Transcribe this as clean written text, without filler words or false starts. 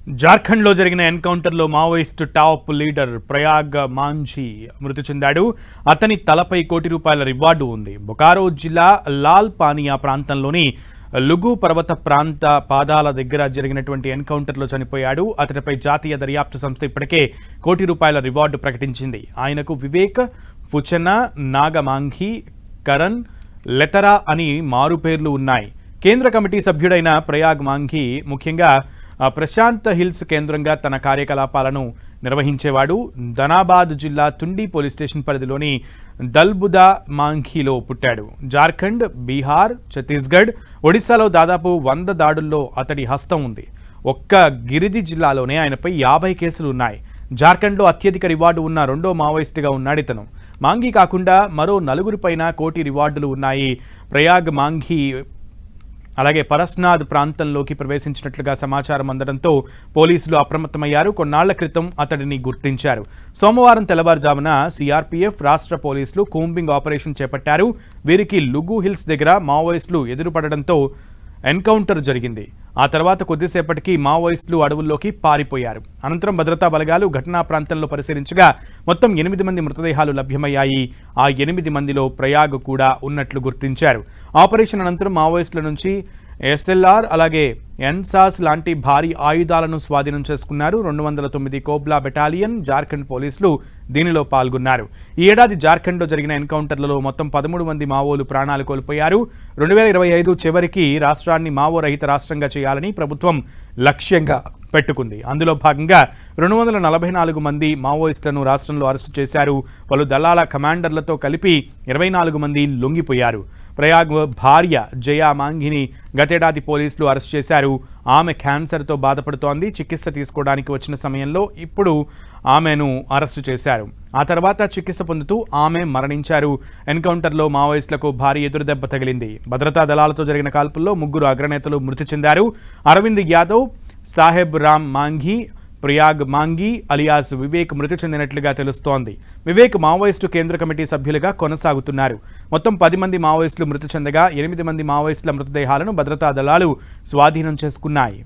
జార్ఖండ్లో జరిగిన ఎన్కౌంటర్లో Maoist top leader Prayag Manjhi మృతి చెందాడు. అతని తలపై ₹1 రివార్డు ఉంది. బొకారో జిల్లా లాల్ పానియా ప్రాంతంలోని లుగు పర్వత ప్రాంత పాదాల దగ్గర జరిగినటువంటి ఎన్కౌంటర్లో చనిపోయాడు. అతనిపై జాతీయ దర్యాప్తు సంస్థ ఇప్పటికే ₹1 రివార్డు ప్రకటించింది. ఆయనకు వివేక్, ఫుచనా, నాగమాంఘీ, కరణ్, లెతరా అని మారుపేర్లు ఉన్నాయి. కేంద్ర కమిటీ సభ్యుడైన ప్రయాగ్ మాంఘీ ముఖ్యంగా ప్రశాంత్ హిల్స్ కేంద్రంగా తన కార్యకలాపాలను నిర్వహించేవాడు. ధనాబాద్ జిల్లా తుండి పోలీస్ స్టేషన్ పరిధిలోని దల్బుదా మాంఘీలో పుట్టాడు. జార్ఖండ్, బీహార్, ఛత్తీస్గఢ్, ఒడిశాలో దాదాపు 100 దాడుల్లో అతడి హస్తం ఉంది. ఒక్క గిరిది జిల్లాలోనే ఆయనపై 50 కేసులు ఉన్నాయి. జార్ఖండ్లో అత్యధిక రివార్డు ఉన్న రెండో మావోయిస్టుగా ఉన్నాడు ఇతను. మాంఘీ కాకుండా మరో 4 పైన ₹1 రివార్డులు ఉన్నాయి. ప్రయాగ్ మాంఘీ అలాగే పరస్నాథ్ ప్రాంతంలోకి ప్రవేశించినట్లుగా సమాచారం అందడంతో పోలీసులు అప్రమత్తమయ్యారు. కొన్నాళ్ల క్రితం అతడిని గుర్తించారు. సోమవారం తెల్లవారుజామున సిఆర్పీఎఫ్, రాష్ట్ర పోలీసులు కూంబింగ్ ఆపరేషన్ చేపట్టారు. వీరికి లుగు హిల్స్ దగ్గర మావోయిస్టులు ఎదురుపడడంతో ఎన్కౌంటర్ జరిగింది. ఆ తర్వాత కొద్దిసేపటికి మావోయిస్టులు అడవుల్లోకి పారిపోయారు. అనంతరం భద్రతా బలగాలు ఘటనా ప్రాంతంలో పరిశీలించగా మొత్తం 8 మంది మృతదేహాలు లభ్యమయ్యాయి. ఆ 8 మందిలో ప్రయాగ్ కూడా ఉన్నట్లు గుర్తించారు. ఆపరేషన్ అనంతరం మావోయిస్టుల నుంచి ఎస్ఎల్ఆర్ అలాగే ఎన్సాస్ లాంటి భారీ ఆయుధాలను స్వాధీనం చేసుకున్నారు. 209 కోబ్లా బెటాలియన్, జార్ఖండ్ పోలీసులు దీనిలో పాల్గొన్నారు. ఈ ఏడాది జార్ఖండ్లో జరిగిన ఎన్కౌంటర్లలో మొత్తం 13 మంది మావోలు ప్రాణాలు కోల్పోయారు. 2025 చివరికి రాష్ట్రాన్ని మావో రహిత రాష్ట్రంగా చేయాలని ప్రభుత్వం లక్ష్యంగా పెట్టుకుంది. అందులో భాగంగా 244 మంది మావోయిస్టులను రాష్ట్రంలో అరెస్టు చేశారు. పలు దళాల కమాండర్లతో కలిపి 24 మంది లొంగిపోయారు. ప్రయాగ్ భార్య జయా మాంఘీని గతేడాది పోలీసులు అరెస్ట్ చేశారు. ఆమె క్యాన్సర్తో బాధపడుతోంది. చికిత్స తీసుకోవడానికి వచ్చిన సమయంలో ఇప్పుడు ఆమెను అరెస్టు చేశారు. ఆ తర్వాత చికిత్స పొందుతూ ఆమె మరణించారు. ఎన్కౌంటర్లో మావోయిస్టులకు భారీ ఎదురుదెబ్బ తగిలింది. భద్రతా దళాలతో జరిగిన కాల్పుల్లో 3 అగ్రనేతలు మృతి చెందారు. అరవింద్ యాదవ్, సాహెబ్ రామ్ మాంఘీ, ప్రయాగ్ మాంఘీ అలియాస్ వివేక్ మృతి చెందినట్లుగా తెలుస్తోంది. వివేక్ మావోయిస్టు కేంద్ర కమిటీ సభ్యులుగా కొనసాగుతున్నారు. మొత్తం 10 మంది మావోయిస్టులు మృతి చెందగా 8 మంది మావోయిస్టుల మృతదేహాలను భద్రతా దళాలు స్వాధీనం చేసుకున్నాయి.